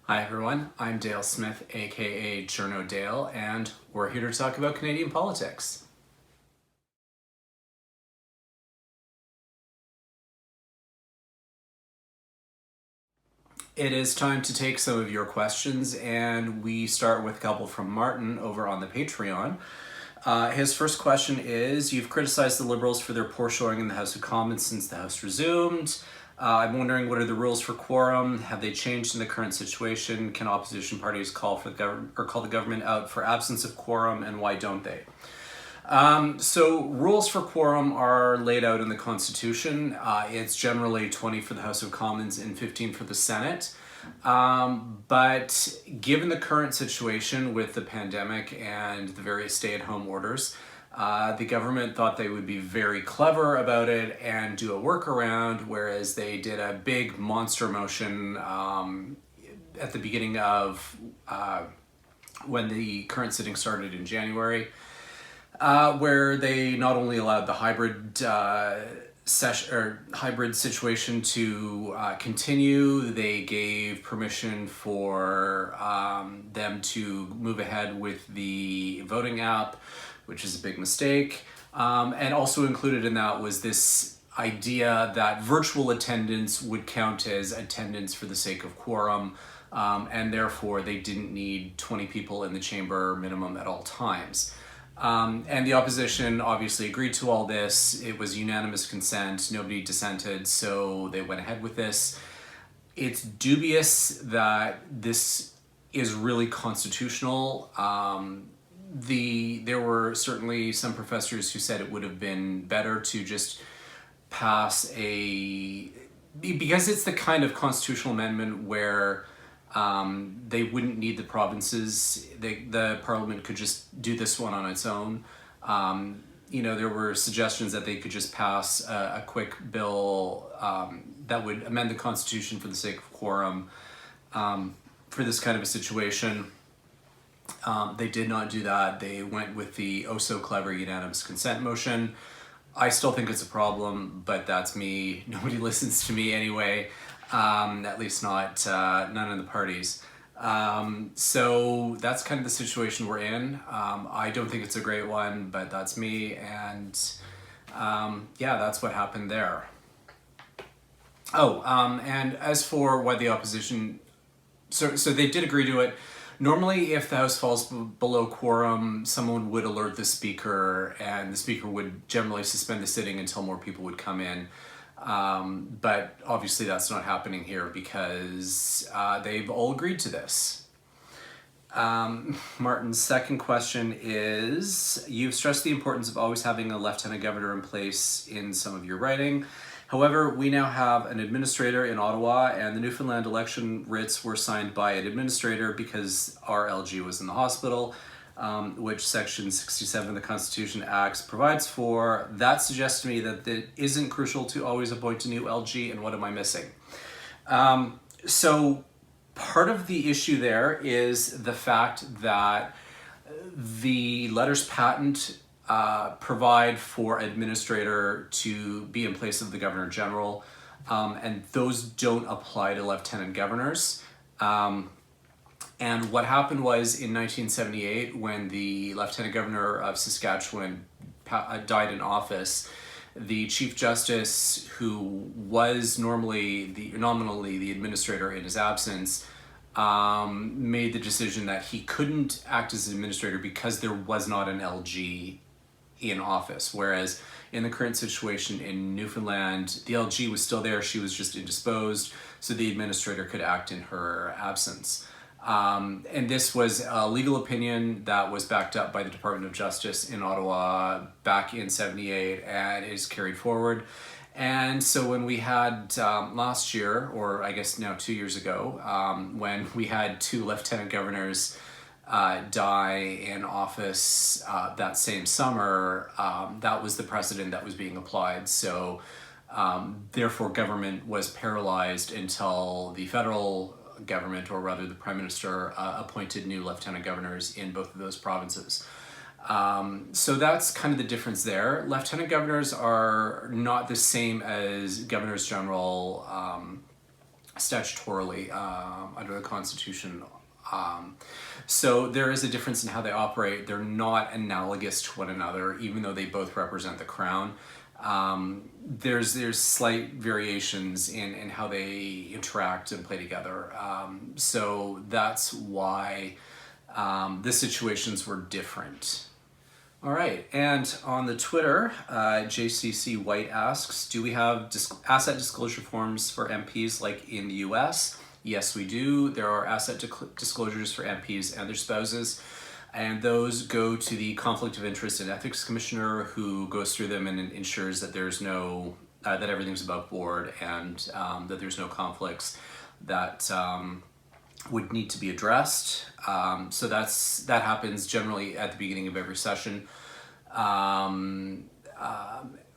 Hi everyone, I'm Dale Smith, aka Journo Dale, and we're here to talk about Canadian politics. It is time to take some of your questions, and we start with a couple from Martin over on the Patreon. His first question is, you've criticized the Liberals for their poor showing in the House of Commons since the House resumed. I'm wondering, what are the rules for quorum? Have they changed in the current situation? Can opposition parties call the government out for absence of quorum, and why don't they? So rules for quorum are laid out in the Constitution. It's generally 20 for the House of Commons and 15 for the Senate. But given the current situation with the pandemic and the various stay-at-home orders, the government thought they would be very clever about it and do a workaround, whereas they did a big monster motion at the beginning of when the current sitting started in January, where they not only allowed the hybrid situation to continue, they gave permission for them to move ahead with the voting app, which is a big mistake. And also included in that was this idea that virtual attendance would count as attendance for the sake of quorum, and therefore they didn't need 20 people in the chamber minimum at all times. And the opposition obviously agreed to all this. It was unanimous consent, nobody dissented, so they went ahead with this. It's dubious that this is really constitutional. There were certainly some professors who said it would have been better to just pass because it's the kind of constitutional amendment where they wouldn't need the provinces. The parliament could just do this one on its own. There were suggestions that they could just pass a quick bill that would amend the Constitution for the sake of quorum for this kind of a situation. They did not do that. They went with the oh-so-clever unanimous consent motion. I still think it's a problem, but that's me. Nobody listens to me anyway. At least not none of the parties. So that's kind of the situation we're in. I don't think it's a great one, but that's me, and yeah, that's what happened there. And as for why the opposition, so they did agree to it. Normally, if the House falls below quorum, someone would alert the Speaker, and the Speaker would generally suspend the sitting until more people would come in. But obviously that's not happening here because they've all agreed to this. Martin's second question is, you've stressed the importance of always having a lieutenant governor in place in some of your writing. However, we now have an administrator in Ottawa, and the Newfoundland election writs were signed by an administrator because our LG was in the hospital, which Section 67 of the Constitution Acts provides for. That suggests to me that it isn't crucial to always appoint a new LG, and what am I missing? So part of the issue there is the fact that the letters patent provide for administrator to be in place of the Governor General, and those don't apply to lieutenant governors. And what happened was in 1978, when the Lieutenant Governor of Saskatchewan died in office, the Chief Justice, who was nominally the administrator in his absence, made the decision that he couldn't act as an administrator because there was not an LG in office. Whereas in the current situation in Newfoundland, the LG was still there, she was just indisposed, so the administrator could act in her absence. And this was a legal opinion that was backed up by the Department of Justice in Ottawa back in '78 and is carried forward. And so when we had last year, or I guess now 2 years ago, when we had two lieutenant governors die in office that same summer, that was the precedent that was being applied. So therefore government was paralyzed until the federal government, or rather the Prime Minister, appointed new lieutenant governors in both of those provinces. So that's kind of the difference there. Lieutenant governors are not the same as governors general statutorily under the Constitution. So there is a difference in how they operate. They're not analogous to one another, even though they both represent the crown. There's slight variations in how they interact and play together. So that's why the situations were different. All right, and on the Twitter, JCC White asks, do we have asset disclosure forms for MPs like in the US? Yes, we do. There are asset disclosures for MPs and their spouses, and those go to the Conflict of Interest and Ethics Commissioner, who goes through them and ensures that there's no, that everything's above board, and that there's no conflicts that would need to be addressed. So that happens generally at the beginning of every session,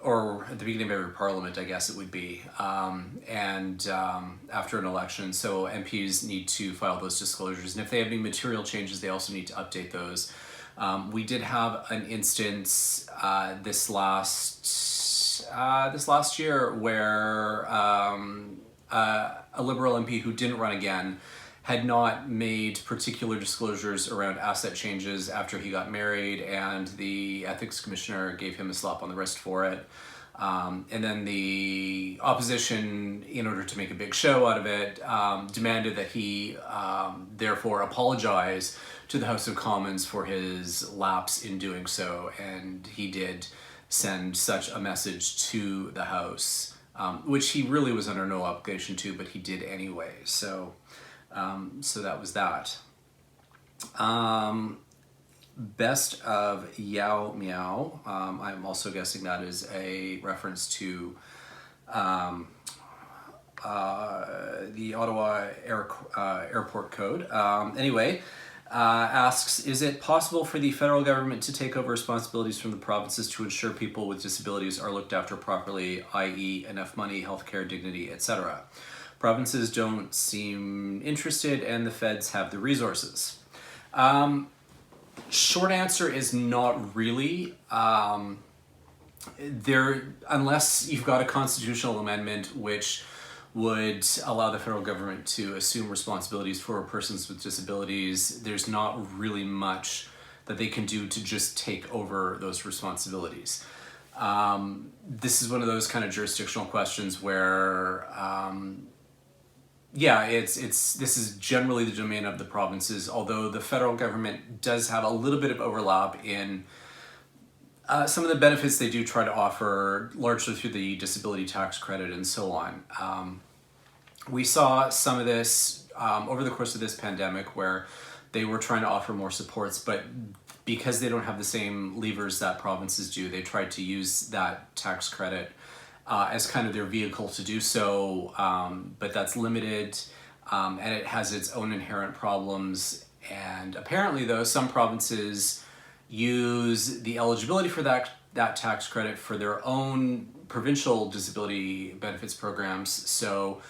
or at the beginning of every parliament, I guess it would be, and after an election. So MPs need to file those disclosures, and if they have any material changes, they also need to update those. We did have an instance this last year where a Liberal MP who didn't run again had not made particular disclosures around asset changes after he got married, and the ethics commissioner gave him a slap on the wrist for it. And then the opposition, in order to make a big show out of it, demanded that he therefore apologize to the House of Commons for his lapse in doing so, and he did send such a message to the House, which he really was under no obligation to, but he did anyway. So that was that. Best of Yao Miao. I'm also guessing that is a reference to the Ottawa Airport Code. Anyway, asks, is it possible for the federal government to take over responsibilities from the provinces to ensure people with disabilities are looked after properly, i.e. enough money, healthcare, dignity, etc.? Provinces don't seem interested, and the feds have the resources. Short answer is not really. Unless you've got a constitutional amendment which would allow the federal government to assume responsibilities for persons with disabilities, there's not really much that they can do to just take over those responsibilities. This is one of those kind of jurisdictional questions where this is generally the domain of the provinces, although the federal government does have a little bit of overlap in some of the benefits they do try to offer, largely through the disability tax credit and so on. We saw some of this over the course of this pandemic, where they were trying to offer more supports, but because they don't have the same levers that provinces do, they tried to use that tax credit as kind of their vehicle to do so, but that's limited, and it has its own inherent problems. And apparently, though, some provinces use the eligibility for that tax credit for their own provincial disability benefits programs. So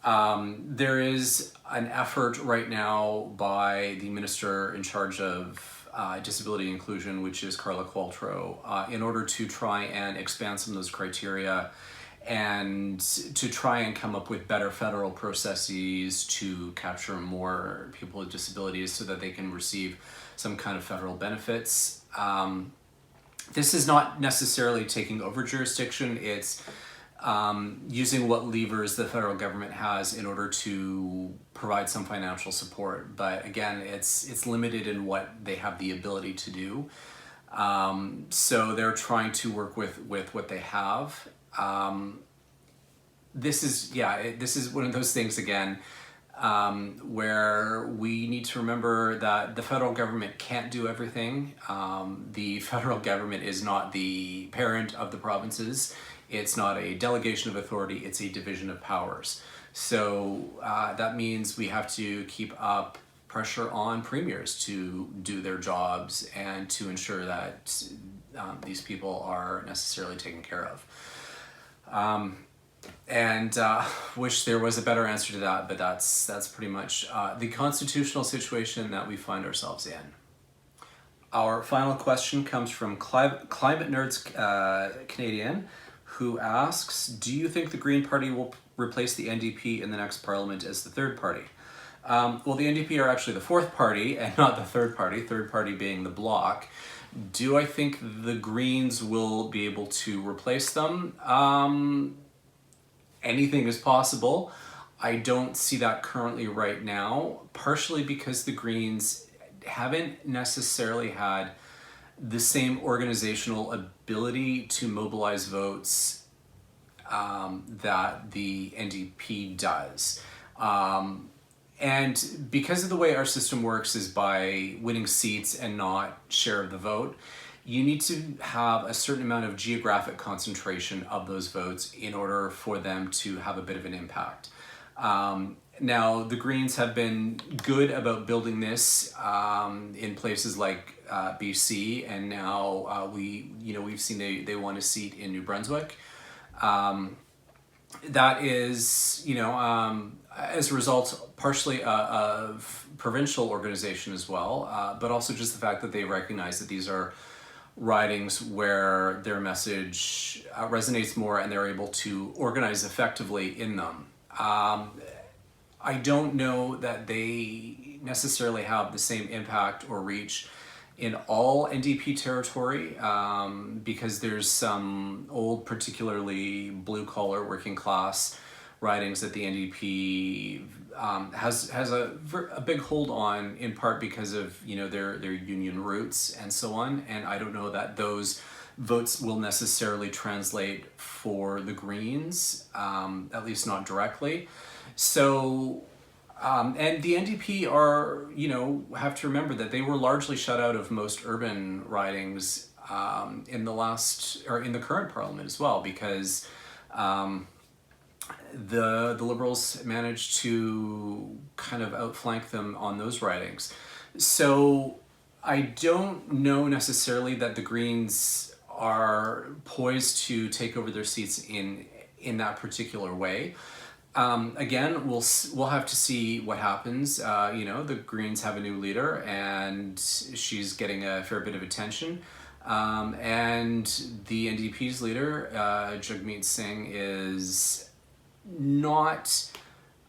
there is an effort right now by the minister in charge of disability inclusion, which is Carla Qualtrough, in order to try and expand some of those criteria and to try and come up with better federal processes to capture more people with disabilities so that they can receive some kind of federal benefits. This is not necessarily taking over jurisdiction. It's using what levers the federal government has in order to provide some financial support. But again, it's limited in what they have the ability to do. So they're trying to work with what they have. This is one of those things again, where we need to remember that the federal government can't do everything. The federal government is not the parent of the provinces. It's not a delegation of authority, it's a division of powers. So that means we have to keep up pressure on premiers to do their jobs and to ensure that these people are necessarily taken care of. Wish there was a better answer to that, but that's pretty much the constitutional situation that we find ourselves in. Our final question comes from Climate Nerds Canadian, who asks, do you think the Green Party will replace the NDP in the next parliament as the third party. Well, the NDP are actually the fourth party and not the third party being the Bloc. Do I think the Greens will be able to replace them? Anything is possible. I don't see that currently right now, partially because the Greens haven't necessarily had the same organizational ability to mobilize votes that the NDP does. And because of the way our system works is by winning seats and not share of the vote, you need to have a certain amount of geographic concentration of those votes in order for them to have a bit of an impact. Now, the Greens have been good about building this in places like BC, and now we've seen they won a seat in New Brunswick. That is, as a result, partially of provincial organization as well, but also just the fact that they recognize that these are ridings where their message resonates more and they're able to organize effectively in them. I don't know that they necessarily have the same impact or reach in all NDP territory because there's some old, particularly blue-collar working class ridings that the NDP has a big hold on, in part because of their union roots and so on. And I don't know that those votes will necessarily translate for the Greens, at least not directly. So, and the NDP are, have to remember that they were largely shut out of most urban ridings in the current parliament as well, because the Liberals managed to kind of outflank them on those ridings. So I don't know necessarily that the Greens are poised to take over their seats in that particular way. Again, we'll have to see what happens. The Greens have a new leader and she's getting a fair bit of attention. And the NDP's leader, Jagmeet Singh, is not,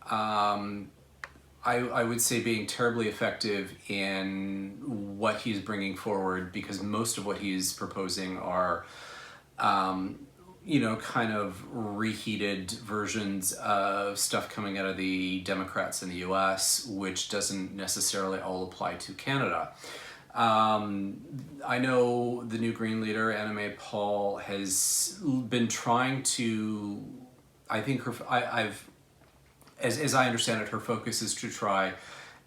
I would say, being terribly effective in what he's bringing forward, because most of what he's proposing are kind of reheated versions of stuff coming out of the Democrats in the US, which doesn't necessarily all apply to Canada. I know the new Green leader, Anna May Paul, has been trying to, I think as I understand it, her focus is to try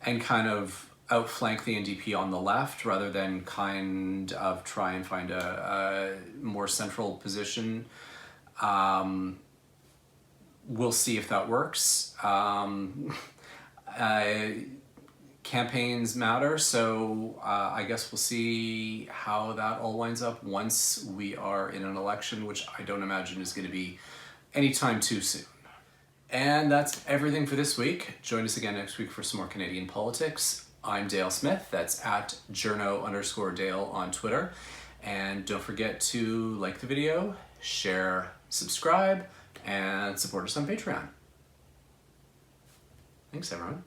and kind of outflank the NDP on the left rather than kind of try and find a more central position. We'll see if that works. Campaigns matter, so I guess we'll see how that all winds up once we are in an election, which I don't imagine is going to be anytime too soon. And that's everything for this week. Join us again next week for some more Canadian politics. I'm Dale Smith. That's at journo_Dale on Twitter. And don't forget to like the video, share, subscribe, and support us on Patreon. Thanks, everyone.